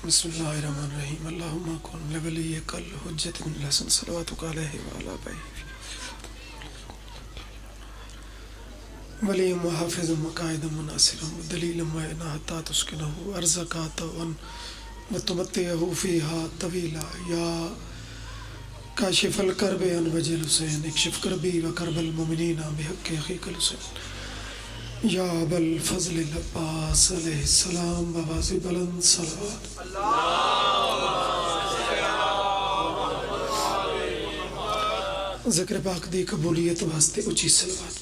بسم اللہ الرحمن الرحیم اللہم کن لولیک الحجت بن الحسن صلواتک علیہ وعلی آبائہ ولیم و حافظ مقائد مناصر دلیل معینہ حتی تسکنہ ارزقا طوعا وتمتعہ فیہا طویلا یا کاشف الکرب عن وجہ الحسین اکشف کربی و کرب المؤمنین بحق اخیک الحسین یا ابا الفضل العباس علیہ السلام بواز بلند صلوات ذکر پاک دی قبولیت واسطے اچھی صلوات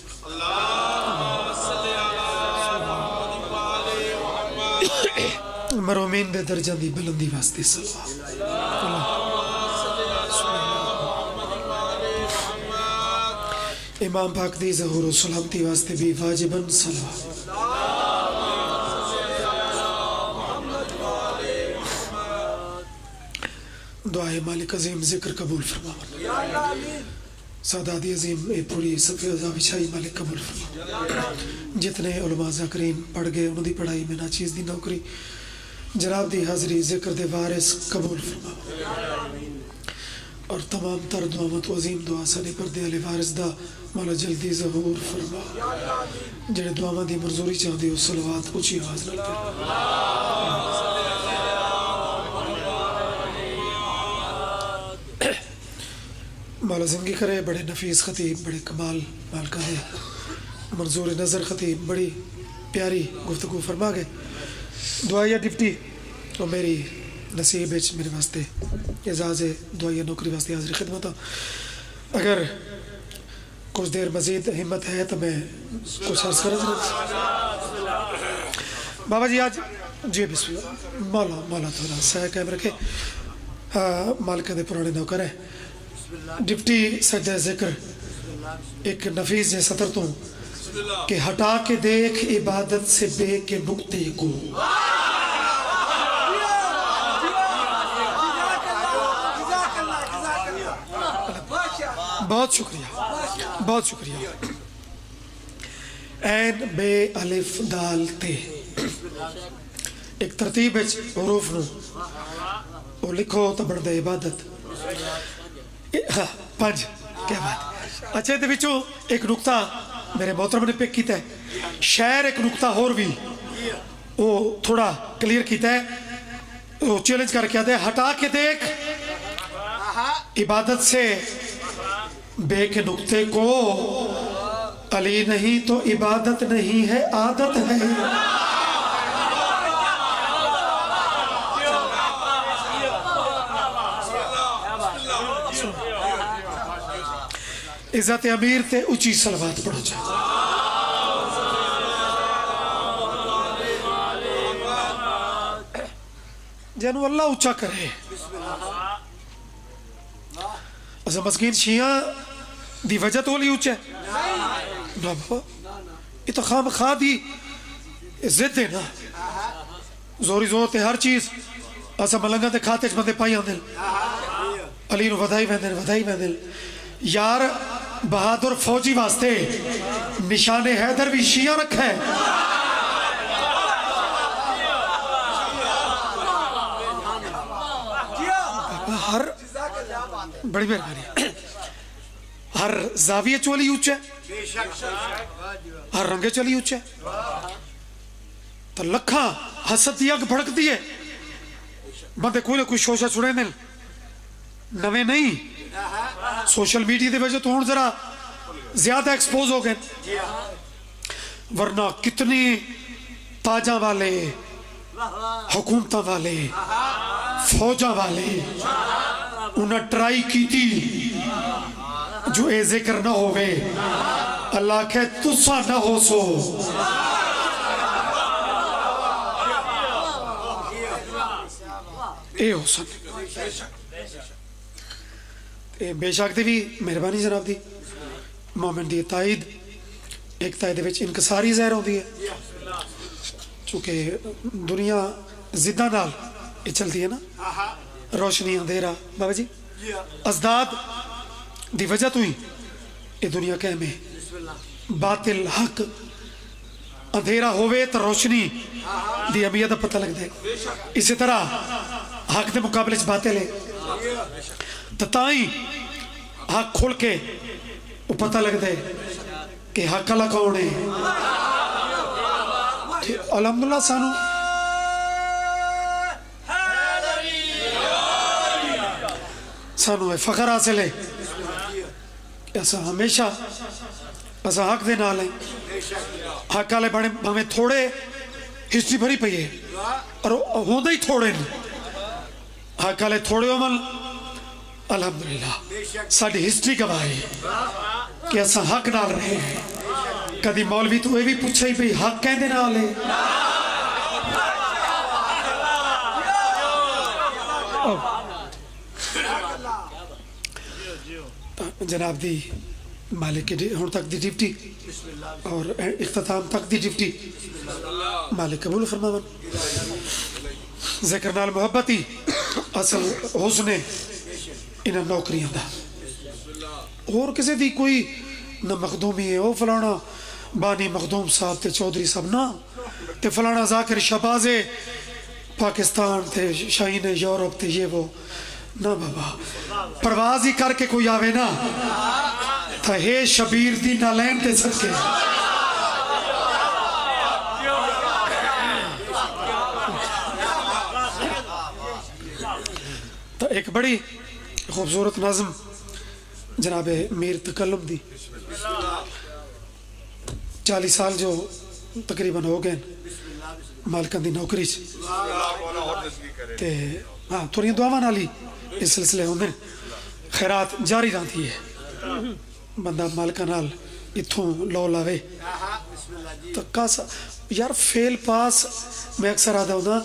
مرومین دے درجہ دی بلندی واسطے صلوات امام پاک دی ظہور و سلامتی واسطے بھی واجباً صلوات دعائے مالک عظیم ذکر قبول فرما سادات عظیم اے پوری صفحہ بچھائی مالک قبول فرما جتنے علماء ذاکرین پڑھ گئے انہوں دی پڑھائی میں ناچیز دی نوکری جناب دی حاضری ذکر دے وارث قبول فرما اور تمام تر دعوت و عظیم دعا سنے پر دے علی وارث دا مولا جلدی ظہور فرما جڑے دعاواں دی منظوری چاہدے ہو صلوات اونچی آواز نال پڑھ مولا زندگی کرے بڑے نفیس خطیب بڑے کمال مالکہ دے منظور نظر خطیب بڑی پیاری گفتگو فرما گئے دعائیہ ڈپٹی اور میری نصیب اچ میرے واسطے اعزاز دعائیہ نوکری واسطے حاضر خدمت اگر کچھ دیر مزید ہمت ہے تو میں کچھ عرض کریں بابا جی آج جی بسم اللہ مولا تھوڑا سہ قائم رکھے مالکہ دے پرانے نوکر ہے ڈپٹی سجدہ ذکر ایک نفیس جے سطر تو کہ ہٹا کے دیکھ عبادت سے بے کے نقطے کو بہت شکریہ بہت شکریہ این بے الف دال تے ایک ترتیب ہے حروف نو اور لکھو تو بڑھ دے عبادت پانچ کیا بات اچھے دے بچوں ایک نکتہ میرے محترم نے پک کیتا ہے شہر ایک نکتہ اور بھی وہ تھوڑا کلیر کیتا ہے وہ چیلنج کر کے آتا ہے ہٹا کے دیکھ عبادت سے بے کے نقطے کو علی نہیں تو عبادت نہیں ہے عادت ہے عزت امیر تے اچھی صلوات پڑھو جائے جنو اللہ اچھا کرے اسا مسکین شیعہ دی وجہ تو لی اچھا ہے نا بابا یہ تو خام خواہ دی زد ہے نا زوری زور تے ہر چیز اسا ملنگا تے کھاتے چ بندے پائی آندل علی نو ودائی ویندل یار بہادر فوجی واسطے نشان حیدر بھی شیعہ رکھا ہے ہر بڑی مہربانی ہر زاویہ چولی اونچا ہے ہر رنگے چلی اونچا ہے تو لکھاں حسد دی اگ بھڑک دیئے بندے کوئی نہ کوئی شوشہ چھڑے دل نوے نہیں سوشل میڈیا دے وجہ تو ہون ذرا زیادہ ایکسپوز ہو گئے ورنہ کتنی تاجاں والے حکومتاں والے فوجاں والے انہیں ٹرائی کی تھی جو اے ذکر نہ ہوئے اللہ کہ تسا نہ ہو سو اے ہو سکتے بے شک دی بھی مہربانی جناب دی مومن دی تائید ایک تائید وچ انکساری ظاہر ہوندی ہے چونکہ دنیا زدہ نال یہ چلتی ہے نا روشنی اندھیرا بابا جی ازداد دی وجہ تو ہی یہ دنیا کہہ میں باطل حق اندھیرا ہوئے تو روشنی دی اہمیت دا پتہ لگ دے. اسی طرح حق دے مقابلے چ باتیں لے تو تائیں حق کھول کے وہ پتہ لگ دے کہ حق اللہ کون ہے. الحمدللہ سانو فخر حاصل ہے کہ ایسا ہمیشہ ایسا حق دے نال ہے. حق والے بڑے ہمیں تھوڑے ہسٹری بھری پئی ہے اور ہوندے ہی تھوڑے نہیں. حق والے تھوڑے عمل الحمدللہ ساری ہسٹری گواہ ہے کہ ایسا حق نال رہے ہیں. کدی مولوی تو یہ بھی پوچھا ہی پئی حق کہندے نال ہے. جناب دی مالک کی ہون تک دی ڈپٹی اور اختتام تک دی ڈپٹی مالک قبول فرماون. ذکر نال محبت ہی اصل حسن انہاں نوکریاں دا. اور کسی دی کوئی نہ مخدومی ہے او فلانا بانی مخدوم صاحب تے چودھری صاحب نا تے فلانا ذاکر شہباز پاکستان تے شاہین یورپ تے یہ وہ نہ بابا. پرواز ہی کر کے کوئی آوے نا تھا ہے شبیر دی نالین تے صدقے. تو ایک بڑی خوبصورت نظم جناب میر تکلم دی 40 سال جو تقریباً ہو گئے مالکان دی نوکری تے ہاں تھوڑی دعاواں نال ہی اس سلسلے ہوندے خیرات جاری رہتی ہے. بندہ مالکان نال اتھوں لو لاوے تو کاسا یار فیل پاس میں اکثر آدھا ہونا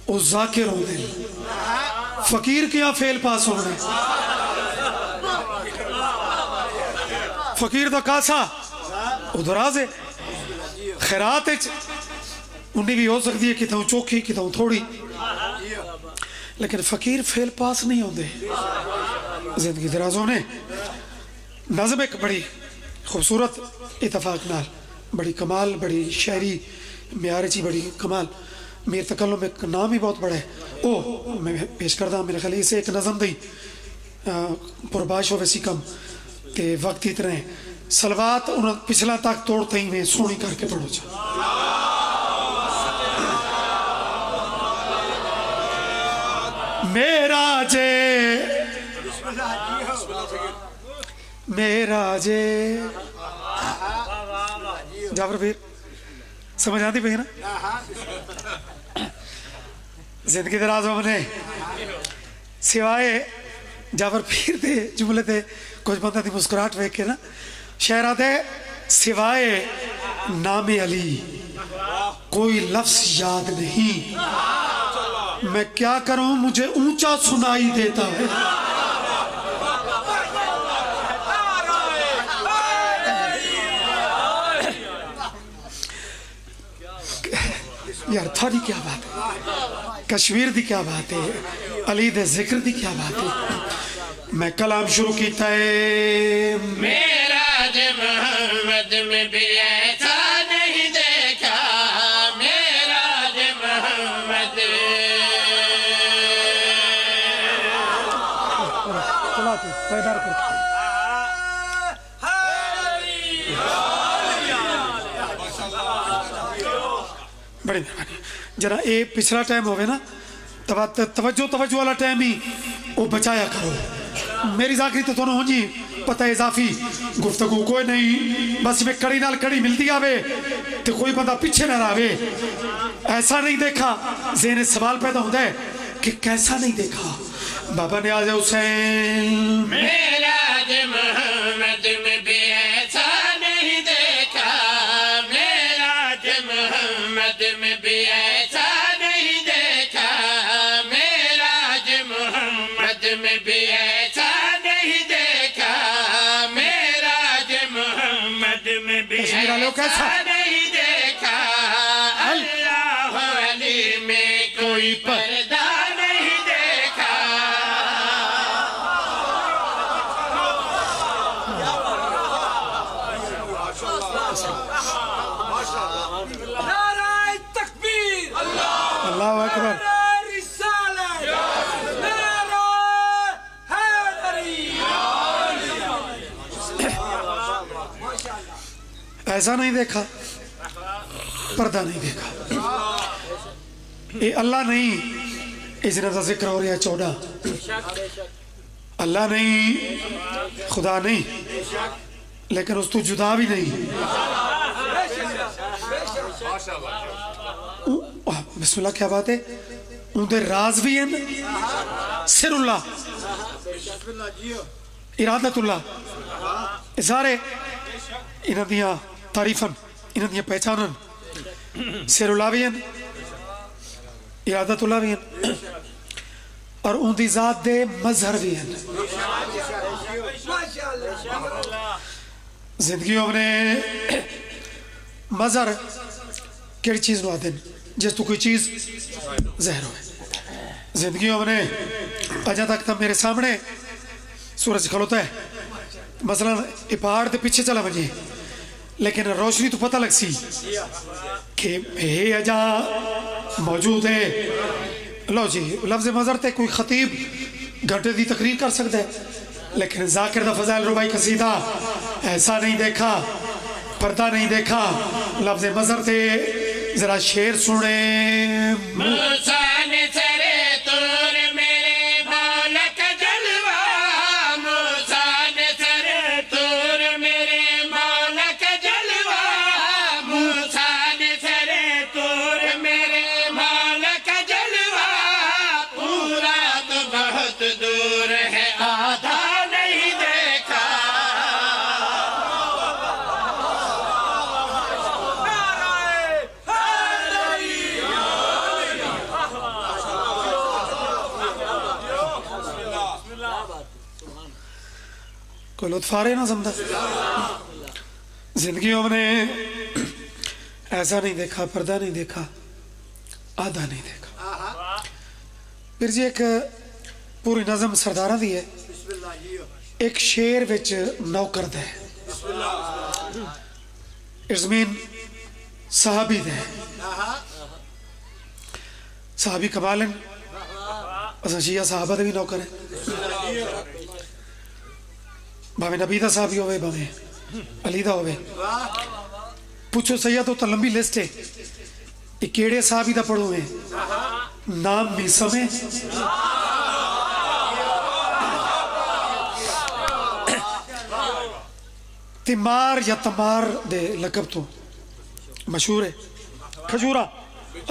او ذاکر ہوندے فقیر کیا فیل پاس ہونے. فقیر دا کاسا ادھراز ہے خیرات انہیں بھی ہو سکتی ہے کتوں چوکھی کتوں تھوڑی لیکن فقیر فیل پاس نہیں ہوندے. زندگی درازوں نے نظم ایک بڑی خوبصورت اتفاق نال بڑی کمال بڑی شاعری معیار چی بڑی کمال. میر تکلم ایک نام ہی بہت بڑا ہے. او میں پیش کردہ میرے خیال سے ایک نظم دی پرباش ہو ویسی کم تے وقت اتنے سلوات انہوں پچھلا تک توڑتے ہی میں سونی کر کے پڑھو جا. میرا جے جعفر پیر سمجھ آتی پہ نا. زندگی دراز ہو نے سوائے جعفر پیر دے جملے تے کچھ بندہ دی مسکراہٹ ویکھ کے نا شعرا دے سوائے نام علی کوئی لفظ یاد نہیں. میں کیا کروں مجھے اونچا سنائی دیتا ہے. یار تھوڑی کیا بات ہے کشمیر دی کیا بات ہے علی دے ذکر دی کیا بات ہے. میں کلام شروع کیتا ہے میراج محمد میں بھی ایسا نہیں دیکھا. میراج محمد پیدا کر بڑی مہربانی. جنا اے پچھلا ٹائم ہوئے نا توجہ والا ٹائم ہی وہ بچایا کرو. میری ذاکری تو دونوں ہوں جی پتہ اضافی گفتگو کوئی نہیں بس میں کڑی نال کڑی ملتی آوے تو کوئی بندہ پیچھے نہ رہے. ایسا نہیں دیکھا ذہن سوال پیدا ہوتا ہے کہ کیسا نہیں دیکھا. بابا نیاز حسین میراج محمد میں بھی ایسا نہیں دیکھا. میراج محمد میں بھی ایسا نہیں دیکھا. میراج محمد میں بھی ایسا نہیں دیکھا. میراج محمد میں بھی ایسا نہیں دیکھا. اللہ علی میں کوئی پردہ نہیں دیکھا. ایسا نہیں دیکھا پردہ نہیں دیکھا. یہ اللہ نہیں اس کا ذکر ہو رہا ہے 14. اللہ نہیں خدا نہیں لیکن اس تو جدا بھی نہیں. بسم اللہ کیا بات ہے. اندر راز بھی ہیں سر اللہ ارادت اللہ سارے انہاں دیاں تعریفاں انہاں دیاں پہچاناں سر اللہ بھی ہیں ارادت اللہ بھی ہیں اور ان دی ذات دے مظہر بھی ہیں. زندگیوں میں مظہر کیڑی چیز نو آدھیں جس تو کوئی چیز زہر ہوئے. زندگیوں میں اجا تک تم میرے سامنے سورج کھلوتا ہے مثلا یہ پہاڑ دے پیچھے چلا بجے لیکن روشنی تو پتہ لگ سی کہ ہے اجا موجود ہے. لو جی لفظ مظہر تے کوئی خطیب گھنٹے دی تقریر کر سکتا ہے لیکن ذاکر دا فضائل ربائی قصیدہ ایسا نہیں دیکھا پردہ نہیں دیکھا. لفظ مظہر تے ذرا شعر سنیں. کوئی لطف آ رہے نہ سمجھا. زندگیوں میں ایسا نہیں دیکھا پردہ نہیں دیکھا آدھا نہیں دیکھا. پھر جی ایک پوری نظم سردارہ دی ہے ایک شیر وچ نوکر دے ارزمین صحابی دے صحابی کمالن اساں شیعہ صحابہ دے بھی نوکر ہیں بھاوے نبی دا صحابی ہوئے بھاوے علی دا ہوئے. پوچھو سیدو تو لمبی لسٹ ہے یہ کیڑے صحابی دا پڑھو ہیں نام بھی سمیں تیمار یا تمار دے لقب تو مشہور ہے. کھجورا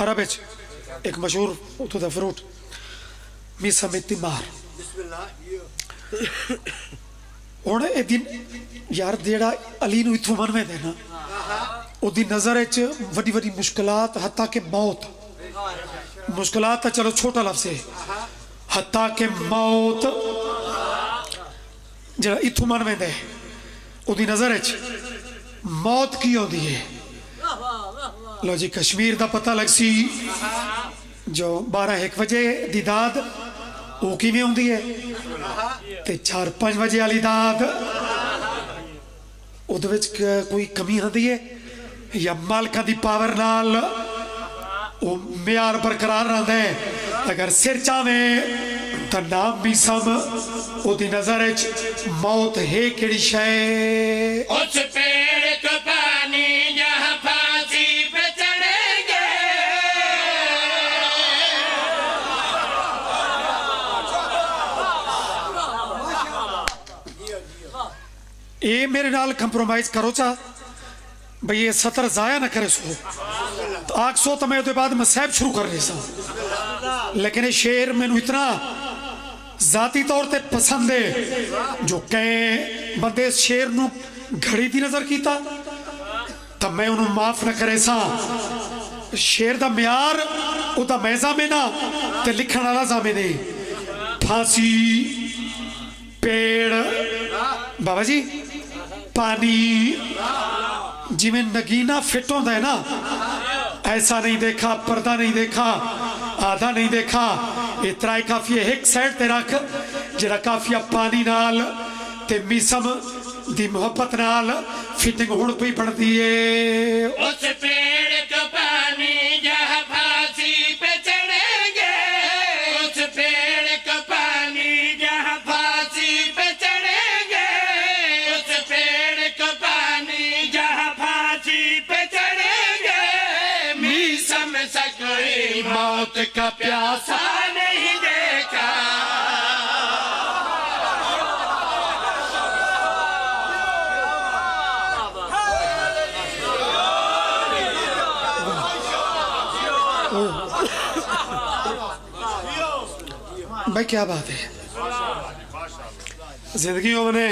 عرب ایک مشہور تو دا فروٹ میسا میں تیمار. اور اے دن یار دیڑا علی نو اتھو من میں دینا او دی نظر اچ وڈی وڈی مشکلات حتیٰ کہ موت مشکلات تا چلو چھوٹا لفظ ہے حتیٰ کہ موت جڑا اتھو من میں دے او دی نظر اچ موت کی ہو دی ہے. لو جی کشمیر دا پتہ لگ سی جو 12-1 بجے دی داد وہ کی میں ہوں دی ہے تے 4-5 بجے والی داد او دے وچ کوئی کمی ہوں دی ہے یا مالکاں دی پاور نال وہ معیار برقرار رہا ہے. اگر سر چاہویں تا نام بھی سم او دی نظر اچ موت ہے کیڑی شے. اس پیڑ کو پانی جہاں پھانسی پہ چڑھیں گے اے میرے نال کمپرومائز کرو چاہ بھئی یہ سطر ضائع نہ کرے سو آگ سو تو میں تو بعد مسائب شروع کر رہی سا لیکن یہ شعر میں اتنا ذاتی طور تے پسند ہے جو کہیں بندے اس شعر نو گھڑی دی نظر کیتا تب میں انہوں معاف نہ کرے سا. شعر دا معیار او دا میزہ میں نا تے لکھن والا زامنے پھانسی پیڑ بابا جی پانی جی میں نگینہ فٹوں دے نا ایسا نہیں دیکھا پردہ نہیں دیکھا آدھا نہیں دیکھا. اترائی کافی ایک سائٹ تے رکھ جرا کافی پانی نال تے میسم دی محبت نال فٹنگ ہوڑ پئی پڑ دیئے. اس پیڑ کو پانی جہاں پھانسی پہ چڑھیں گے اس پیڑ کو پانی جہاں پھانسی پہ چڑھیں گے اس پیڑ کو پانی جہاں پھانسی سا کوئی موت کا پیاسا نہیں دیکھا بھائی کیا بات ہے زندگیوں میں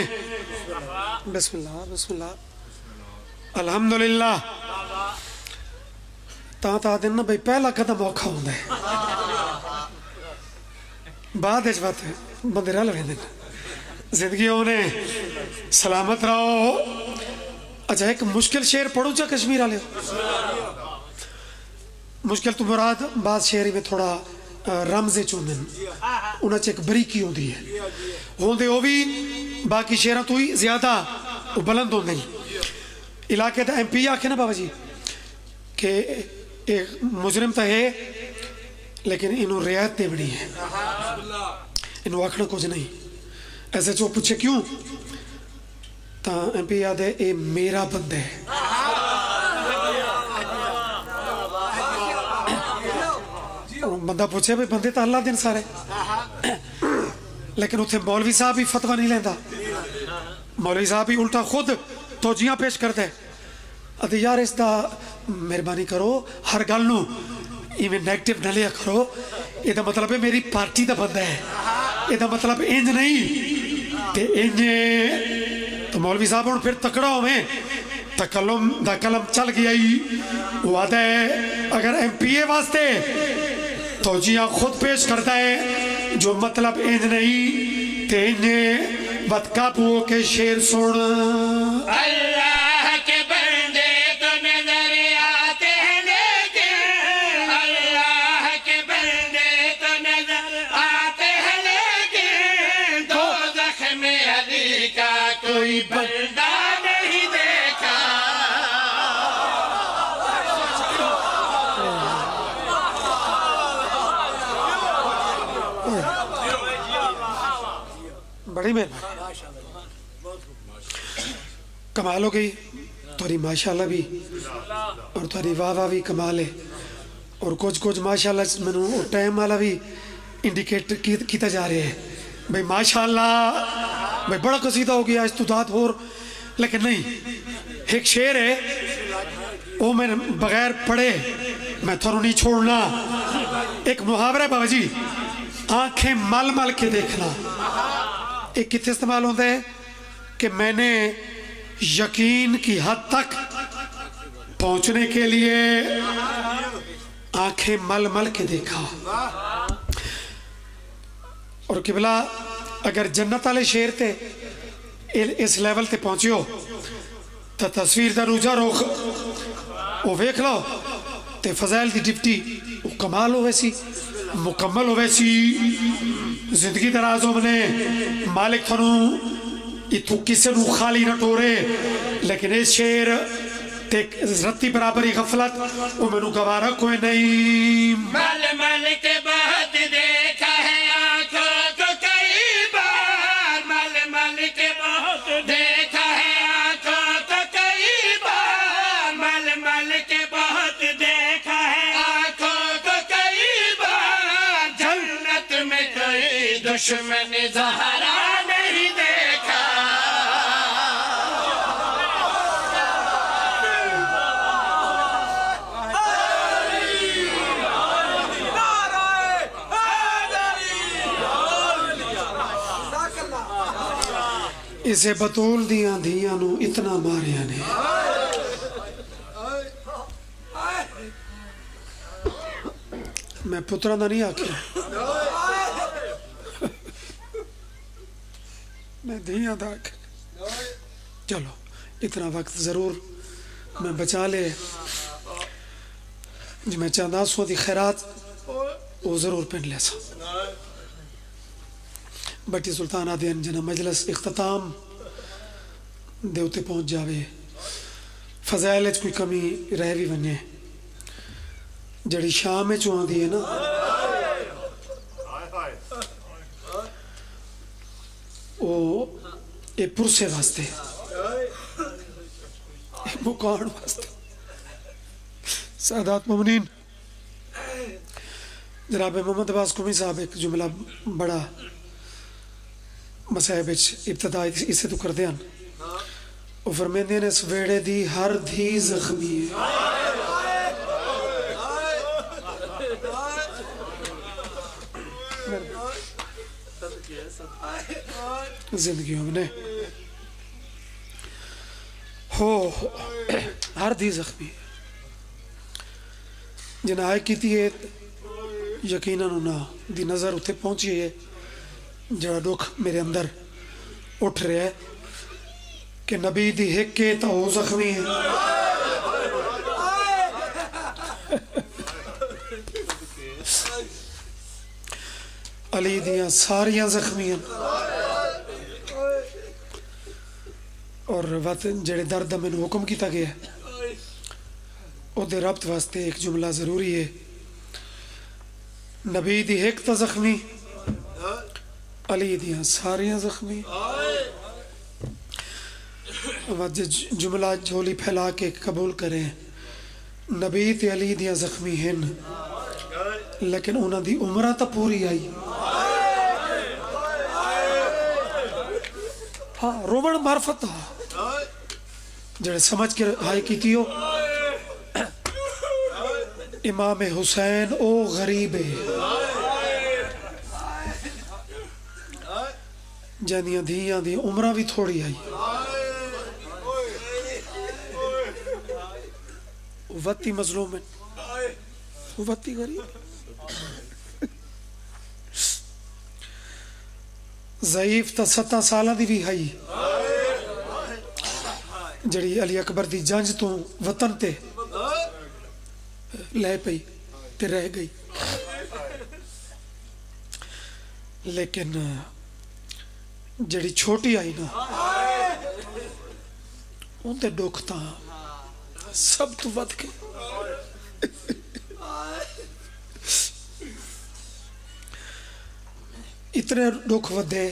بسم اللہ بسم اللہ الحمدللہ تا دن نا بھائی پہلا قدم اوکھا ہوندہ ہے بعد اچ بات ہے بندے رہ لوے دن زندگیوں میں سلامت رہو اچھا ایک مشکل شعر پڑھو جا کشمیر آلے مشکل تو مراد بعض شعری میں تھوڑا رمزے چوندن انہاں چیک بریکی ہوں دی ہے ہوندے ہو بھی باقی شعرہ تو ہی زیادہ بلند ہوں نہیں علاقے دا ایم پی آکھے نا بابا جی کہ ایک مجرم تا ہے لیکن انہوں رعایت دے بڑی ہے انہوں آکھنا کچھ نہیں ایسے جو پوچھے کیوں تا ایم پی یاد ہے اے میرا بند ہے بندہ پوچھے بھئی بندے تا اللہ دن سارے لیکن اتھے مولوی صاحب بھی فتوہ نہیں لیندہ مولوی صاحب بھی الٹا خود توجیہ پیش کر دے ادھے یار اس دا مہربانی کرو ہر گلنو ایمیں نیگٹیو نہ لیا کرو یہ دا مطلب ہے میری پارٹی دا بندہ ہے یہ دا مطلب انج نہیں تے انج تو مولوی صاحب ان پھر تکڑا ہوئے تکلم دا کلم چل گیا ہی وعدہ ہے اگر ایم پی اے واسطے توجیہ خود پیش کرتا ہے جو مطلب انج نہیں تے انج بدکابو کے شیر سن اللہ کے بندے تو نظر آتے ہیں لیکن اللہ کے بندے تو نظر آتے ہیں لیکن دوزخ میں علی کا کوئی بندہ نہیں دیکھا بڑی مہربانی کمال ہو گئی توری ماشاءاللہ بھی اور توری واہ واہ بھی کمال ہے اور کچھ ماشاءاللہ میں نے ٹائم والا بھی انڈیکیٹ کیتا جا رہے ہیں بھئی ماشاءاللہ بھئی بڑا قصیدہ ہو گیا استداد ہو لیکن نہیں ایک شعر ہے وہ میں بغیر پڑھے میں تھوڑا نہیں چھوڑنا ایک محاورہ بابا جی آنکھیں مل مل کے دیکھنا ایک کتنے استعمال ہوتا ہے کہ میں نے یقین کی حد تک پہنچنے کے لیے آنکھیں مل مل کے دیکھا اور قبلہ اگر جنت والے شیر تے اس لیول تے پہنچے ہو تو تصویر دا روجہ روخ وہ ویکھ لو تے فضائل دی ڈپٹی وہ کمال ہو ویسی مکمل ہو ویسی زندگی درازوں میں مالک تھنوں اتھو کسے نو خالی نہ ٹورے لیکن اس شیر تے رتی برابری غفلت وہ میں نو گوارا کوئی نہیں مل مل کے بہت دیکھا ہے آنکھوں کو کئی بار مل مل کے بہت دیکھا ہے آنکھوں کو کئی بار مل مل کے بہت دیکھا ہے آنکھوں کو کئی بار جنت میں کوئی دشمن زہرا نہیں دیکھا اسے بطول دیاں دھیاں نو اتنا ماریا نے میں پترہ دا نہیں آکھیا میں دھیاں دا آکھیا چلو اتنا وقت ضرور میں بچا لے جو میں چاہتا سو دی خیرات وہ ضرور پہن لے سا بٹی سلطان آدین جنہ مجلس اختتام دیوتے پہنچ جاوے فضائل کوئی کمی رہ بھی بنے جڑی شام میں چوہاں دی ہے نا وہ اے پرسے واسطے اے مکان واسطے سادات مومنین جناب محمد عباس قمی صاحب ایک جملہ بڑا مسائب ابتدا اسے تو کردے ہیں وہ فرمیندے نے سویڑے دی ہر دھی زخمی ہے زندگیوں میں ہو ہر دی زخمی جنہیں کیتی ہے یقیناً انہاں دی نظر اتھے پہنچی ہے جڑا دکھ میرے اندر اٹھ رہا ہے کہ نبی دی ہک کے تا وہ زخمی ہے علی دیاں ساریاں زخمی ہیں اور وقت جڑے درد میں حکم کیتا گیا ہے او دے ربط واسطے ایک جملہ ضروری ہے نبی دی ہک تا زخمی علی دیاں ساریاں زخمی وقت جملہ جھولی پھیلا کے قبول کریں نبی تے علی دیاں زخمی ہیں لیکن انہاں دی عمرہ تا پوری آئی ہاں رومن معرفت جڑے سمجھ کے ہائی کیتی ہو امام حسین او غریب ہے جنیاں دھیاں دی عمرہ بھی تھوڑی آئی وقتی مظلوم ہے وقتی غریب ضعیف تا 7 سالہ دی بھی ہائی جڑی علی اکبر دی جنج تو وطن تے لے پئی تے رہ گئی لیکن جڑی چھوٹی آئی نا ان تے دکھ تا سب تو ود کے اتنے دکھ ودے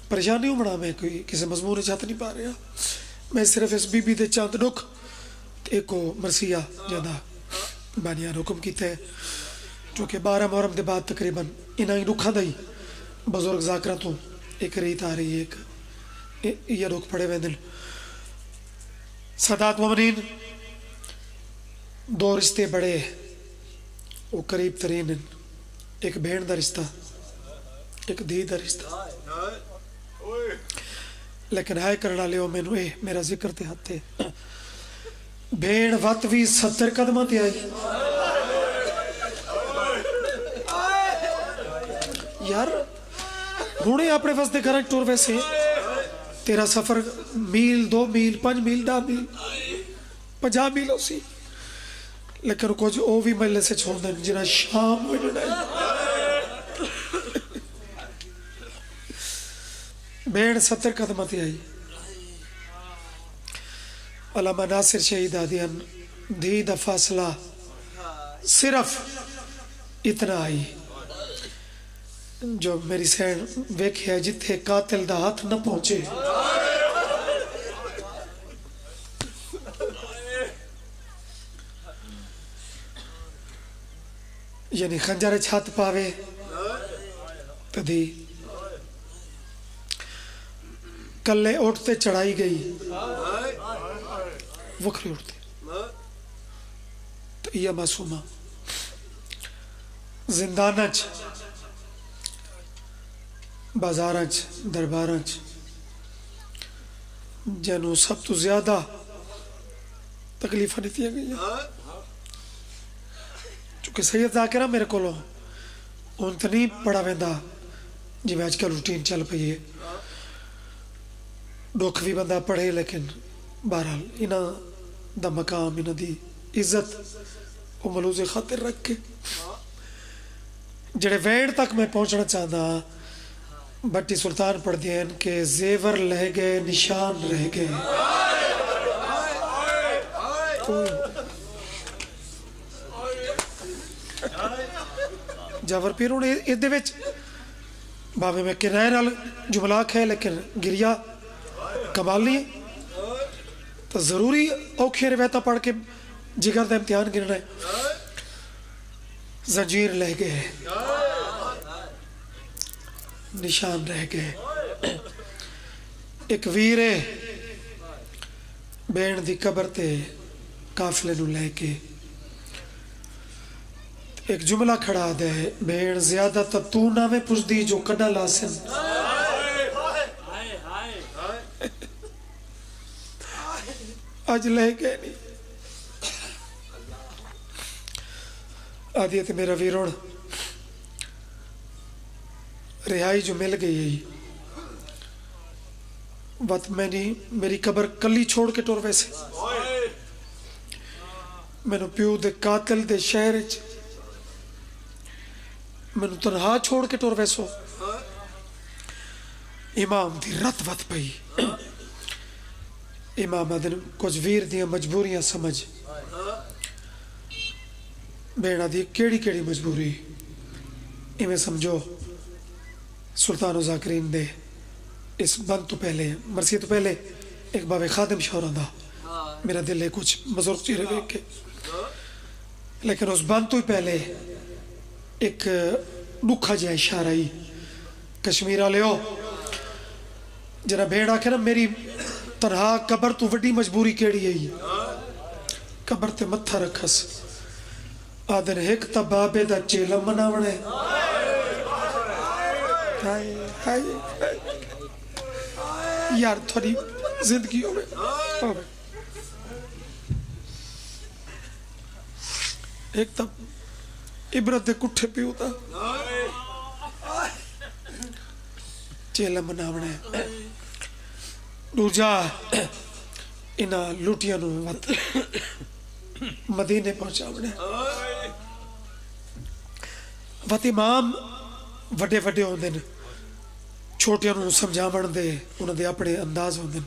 پریشانی بنا میں کوئی کسی مضمون چاہت نہیں پا رہا میں صرف اس بی بی دے چاند دکھ ایک کو مرثیہ جانا بانیان حکم کیتے چونکہ 12 محرم دے بعد تقریباً انہاں ہی دکھا دائی بزرگ ذاکرہ تو ایک ریت آ رہی ہے ایک یہ دکھ پڑے ویندن سادات مومنین 2 رشتے بڑے وہ قریب ترین ایک بہن دا رشتہ ایک دھی دا رشتہ لیکن ہائے کرنا لے میں نوے میرا ذکر تے ہاتھے بھیڑ وقت بھی 70 قدمہ تے آئی یار ہونے اپنے واسطے گھر ٹور ویسے تیرا سفر میل 2 میل 5 میل 10 میل 50 میل ہو سی لیکن کچھ او بھی ملے سے چھوڑ دیں جنہاں شام ہوئی نہیں بھیڑ 70 قدمہ تے آئی علامہ ناصر شہید آدیان دھی دا فاصلہ صرف اتنا آئی جو میری سین ویکھ ہے جتھے قاتل دا ہاتھ نہ پہنچے یعنی خنجر چھات پاوے تدھی کلے اٹھتے چڑھائی گئی وکھرے اٹھتے تو یہ معصومہ زندانچ بازارچ دربارچ جنو سب تو زیادہ تکلیفہ نہیں دیا گئی چونکہ سید ذاکرہ میرے کو ان تو نہیں پڑھا ویندا جی میں آج کل روٹین چل پئی ہے دکھ بھی بندہ پڑھے لیکن بہرحال انہاں دا مقام انہاں دی عزت وہ ملوز خاطر رکھ کے جڑے ویڑ تک میں پہنچنا چاہتا بٹی سلطان پڑھ دیا کہ زیور لہ گئے نشان رہ گئے جاور پیروں نے ادھے وچ باوے میں کنائے نال جملاک ہے لیکن گریا کمال نہیں تو ضروری اوکھے روایتہ پڑھ کے جگر دا امتحان گرنا ہے زنجیر لہ گئے، نشان رہ گئے. ایک ویرے بین دی قبر تے قافلے نو لے کے ایک جملہ کھڑا دے، بین زیادہ تو نہ میں پوچھ دی جو کڈا لاسن. آج لے گئے نہیں. آدیت میرا ویرون رہائی جو مل گئی ہے بات میں نہیں میری قبر کلی چھوڑ کے ٹور ویسے میں نے پیو دے قاتل دے شہر میں نے تنہا چھوڑ کے ٹور ویسو. امام دی رت وت پئی. امام آدن کچھ ویر دیاں مجبوریاں سمجھ بیڑا دی کیڑی کیڑی مجبوری ایمیں سمجھو. سلطان و ذاکرین دے اس بند تو پہلے مرسی تو پہلے ایک باب خادم شوران دا میرا دل ہے کچھ بزرگ چیرے بیک کے، لیکن اس بند تو پہلے ایک دکھا جائے اشارہ ہی کشمیرہ لے ہو جنا بھیڑا کہ نا میری تنہا قبر تو وڈی مجبوری کیڑی ہے قبر تے متھا رکھس آدن ایک تبابے دا چیلم مناونے. یار تھوڑی زندگی ہوئے ایک تب عبرت دے کٹھے پیو تا چیلم مناونے دوجا انہا لوٹیاں نو وط مدینے پہنچاونے وط امام وڈے وڈے ہوندے نے چھوٹیاں نو سمجھاون دے انہاں دے اپنے انداز ہوندے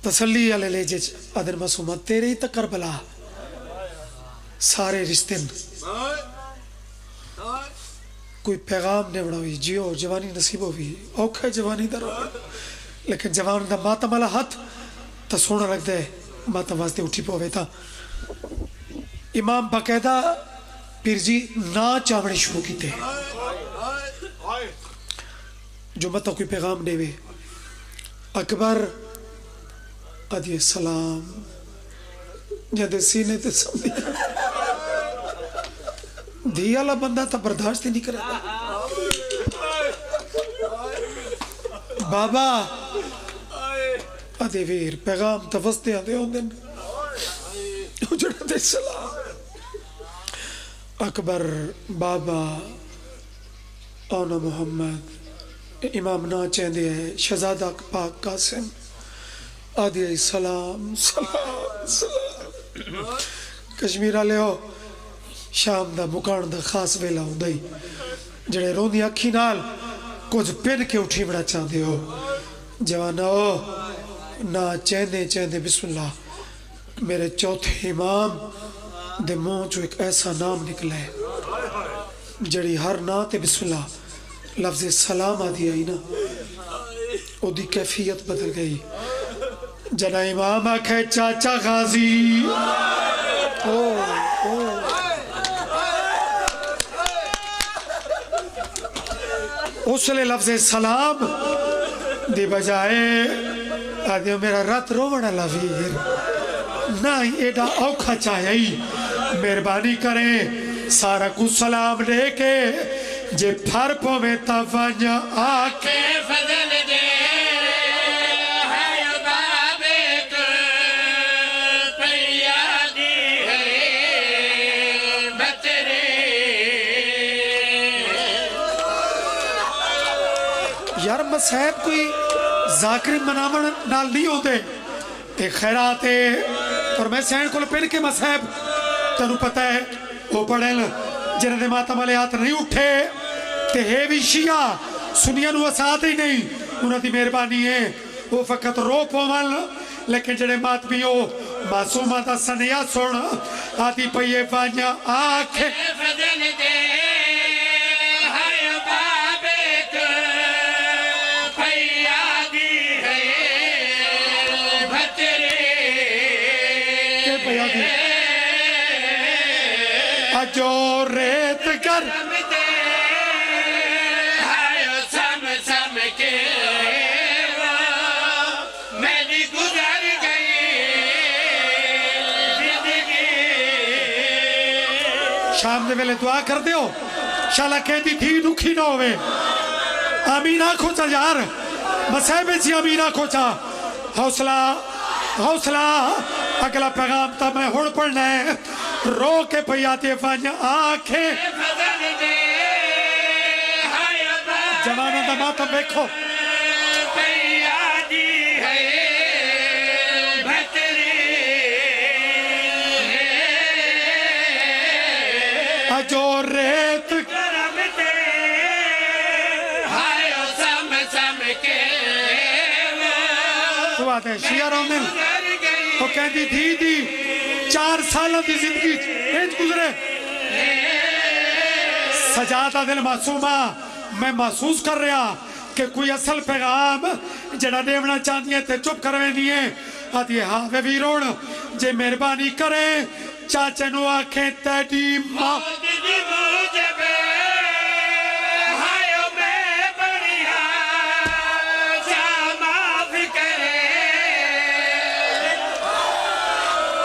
تسلی والے لے جے ادن معصومہ تیرے ہی تک کربلا سارے رشتے کوئی پیغام نے بڑھاوی جیو جوانی نصیب ہوئی اوکھا جوانی دا رو لیکن جوان دا ماتم والا ہاتھ تا سونا رکھ دے ماتم واسطے اٹھی پوے تھا. امام باقاعدہ پیر جی نا چاوڑے شروع کی تھے جو مطلب کوئی پیغام دے وے. اکبر علیہ السلام جدے سینے تے سمجھے دھی والا بندہ تا برداشت ہی نہیں کرتا. بابا ادے ویر پیغام تا وستے آدھے ہوندن اجڑتے سلام. اکبر بابا اونا محمد امام نا چاہندے ہے شہزادہ پاک قاسم آدھے سلام سلام سلام. کشمیرہ لے ہو شام دا مکان دا خاص ویلا ہوں دائی جڑے رون دی اکھی نال کچھ پین کے اٹھی بڑا چاہندے ہو جوانا ہو نا چاہندے چاہندے بسم اللہ میرے چوتھے امام دے منہ جو ایک ایسا نام نکلا ہے جڑی ہر نا تے بسم اللہ لفظ سلام آدھی آئی نا او دی کیفیت بدل گئی. جنا امام آکھے چاچا غازی اس لئے لفظ سلام دی بجائے آدھے میرا رات رومنا لفظ نہ ہی ایڈا اوکھا چاہیے مہربانی کریں سارا کو سلام دے کے جے پھر پو میں تفنیا آکے فضل دے ہے بابے کو پیادی ہے بترے. یار مسائب کوئی ذاکری منامن نال نہیں ہوتے تے خیرات ہے اور میں سین کو پہن کے مسائب تنو پتہ ہے وہ پڑھیں جنہ دے ماتم والے ہاتھ نہیں اٹھے تے ہے بھی شیعہ سنیاں نو اسات ہی نہیں انہاں دی مہربانی ہے وہ فقط رو پومل لیکن جڑے ماتمی ہو معصومہ دا سنیا سن آدھی پئیے وانیا آنکھیں فضل دے ہے بابے کو پیادی ہے بترے. کہ پیادی جو ریت گر سم سم کے میری گزر گئی زندگی شام دے ویلے دعا کر دیو شالا کہہ دی تھی دکھی نہ ہوئے آمین آنکھو چا یار مسیبے چی آمین آنکھو چا حوصلہ اگلا پیغام تا میں ہڑ پڑھنا ہے رو کے پیاتے فانیا آنکھیں جوانوں دا ماتم بیکھو پیادی ہے بہتری جو ریت سم سم کے تو بات ہے شیعہ رومن وہ کہتی تھی 4 سالہ دی زندگی ایج گزرے سجادہ دل معصومہ میں محسوس کر رہا کہ کوئی اصل پیغام جڑا دیونا چاہتی ہے تے چپ کروے دیئے آتی ہے ہاں وے ویرون جے مہربانی کرے چاچے نو آنکھیں تیڈی ماں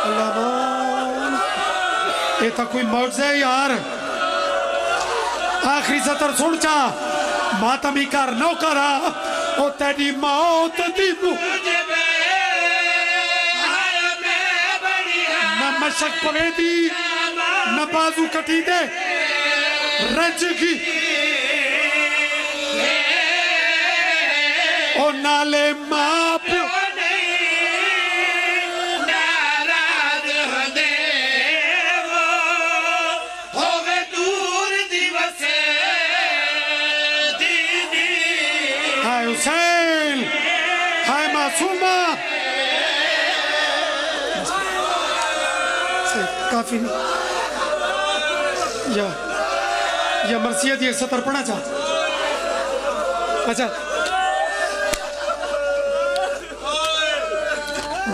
اللہ مول یہ تا کوئی معجزہ ہے یار آخری سطر سن چا ماتمی کر نو کرا او تیڈی موت دی نہ مشک پوے دی نہ بازو کٹی دے رج کی او نالے ماں پیو ہائے حسین ہائے معصومہ کافی نہیں یا مرثیہ دی ایک سطر پڑھنا چاہ اچھا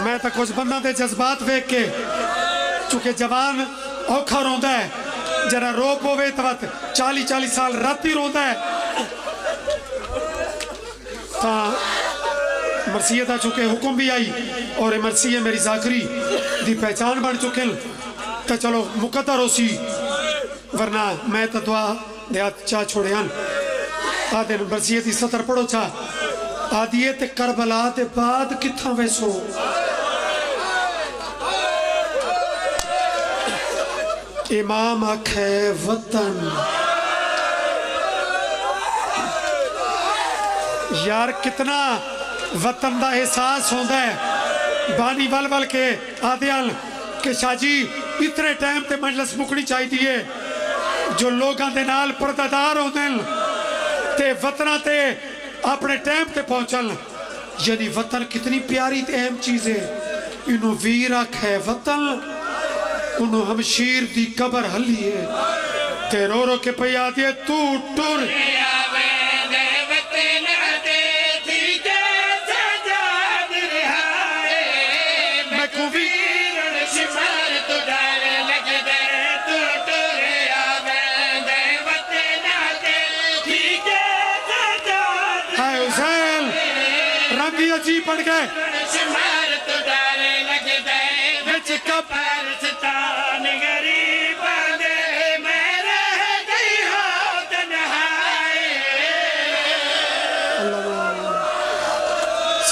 میں تا کچھ بندہ دے جذبات ویک کے چونکہ جوان اوکھا روندہ ہے جنہ رو پوے توت 40 سال راتی روندہ ہے تا مرثیہ دا چونکہ حکم بھی آئی اور مرثیہ میری ذاکری دی پہچان بڑھ چکے تا چلو مقدر ہو سی ورنہ میں تا دعا دیات چاہ چھوڑے ہن آدھے مرثیہ دی سطر پڑھو چاہ آدھیے تے کربلا تے بعد کتھاں ویسو امام آکھے وطن یار کتنا وطن دا احساس ہوندہ ہے بانی ول کے آدھیال کہ شاہ جی اتنے ٹائم تے مجلس مکڑی چاہی دیئے جو لوگاں دے نال پردادار ہوندے تے وطنہ تے اپنے ٹائم تے پہنچل یعنی وطن کتنی پیاری تے اہم چیز ہے انہوں ویر آکھے وطن انہوں ہمشیر دی قبر حلی ہے تے رو رو کے پہ آدھیے تو ٹور جی پڑھ گئے بچ کب پرستان غریب دے میں رہ گئی ہو تنہائی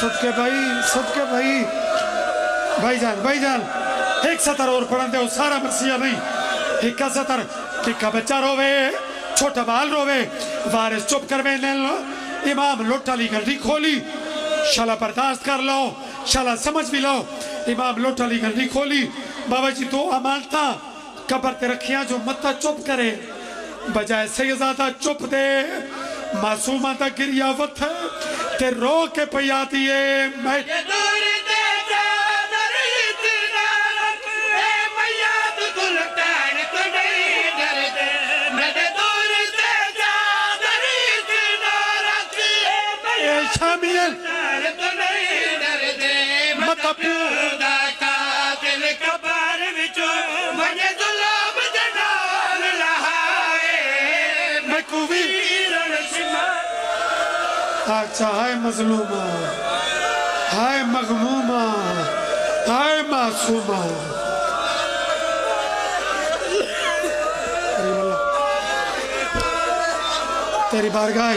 صدقے بھائی بھائی جان ایک سطر اور پڑھن دے سارا مرثیہ نہیں ایک سطر ٹکا بچہ روے چھوٹا بال روے وارث چپ کروے امام لوٹا لی گھڑی کھولی شالا برداشت کر لو شالا سمجھ بھی لو امام لوٹا لی گھڑی کھولی بابا جی تو امانتا قبر تے رکھیاں جو متا چپ کرے بجائے سیدزادہ چپ دے معصومہ تا گریا وط ہے تے رو کے پیا دیئے میں شامیل مطا پیودا قاتل کبار وچو مجھے ظلم جنا اچھا ہائے مظلومہ، ہائے مغمومہ، ہائے معصومہ. تیری بارگاہ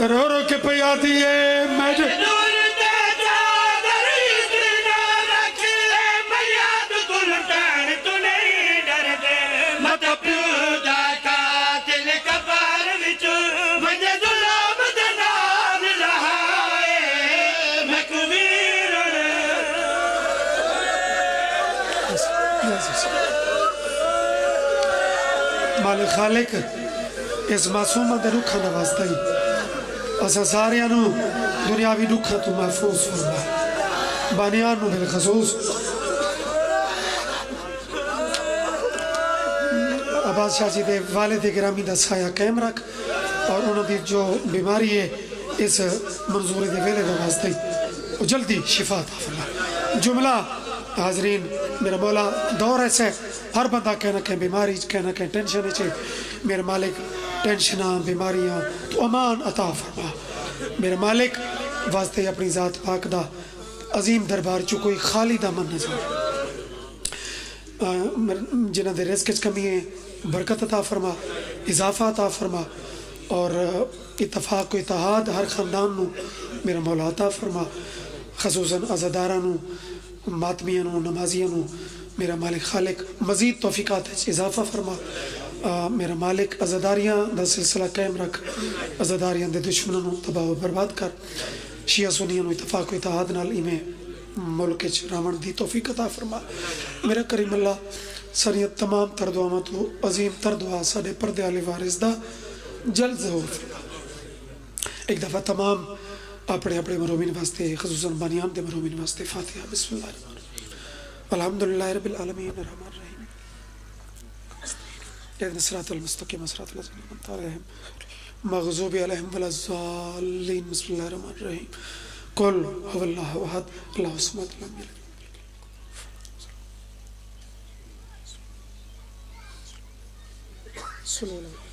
رو رو کے پہ آتی ہے میں جو مالک خالق اس معصومہ دے رکھا نوازتا ہی اسا ساریانو دنیاوی رکھا تو محفوظ فرما بانیانو بالخصوص عباس شاہ جی دے والد گرامی دا سایہ قائم رکھ اور انہوں دی جو بیماری ہے اس منظوری دے ویلے دا واسطے جلدی شفا عطا فرما. جملہ حاضرین میرا مولا دور ایسے ہر بندہ کہنا کہ بیماری کہنا کہ ٹینشن ہے میرے مالک ٹینشناں بیماریاں تو امان عطا فرما. میرے مالک واسطے اپنی ذات پاک دا عظیم دربار چو کوئی خالی دا من نظر جنہ دے رزق کی کمی ہے برکت عطا فرما اضافہ عطا فرما اور اتفاق و اتحاد ہر خاندان نو میرا مولا عطا فرما خصوصاً عزاداراں نو ماتمیاں نو نمازیاں نو میرا مالک خالق مزید توفیقات اضافہ فرما. میرا مالک عزاداریاں دا سلسلہ قائم رکھ عزاداریاں دے دشمنوں نو تباہ و برباد کر شیعہ سنیاں نو اتفاق و اتحاد نال ایمیں ملک راون دی توفیق عطا فرما. میرا کریم اللہ سریت تمام تر دعاواں تو عظیم تر دعا ساڈے پردے والے وارث دا جلد ظہور فرما. ایک دفعہ تمام اپنے اپنے مرومین واسطے خصوصاً بانیان دے مرومین واسطے فاتحہ. بسم اللہ الرحمن الرحیم الحمدللہ رب العالمین الرحمن الرحیم اهدنا الصراط المستقيم صراط الذين أنعمت عليهم مغضوب عليهم ولا الضالين. بسم الله الرحمن الرحيم قل هو الله أحد الله الصمد لم يلد صلى الله عليه وسلم.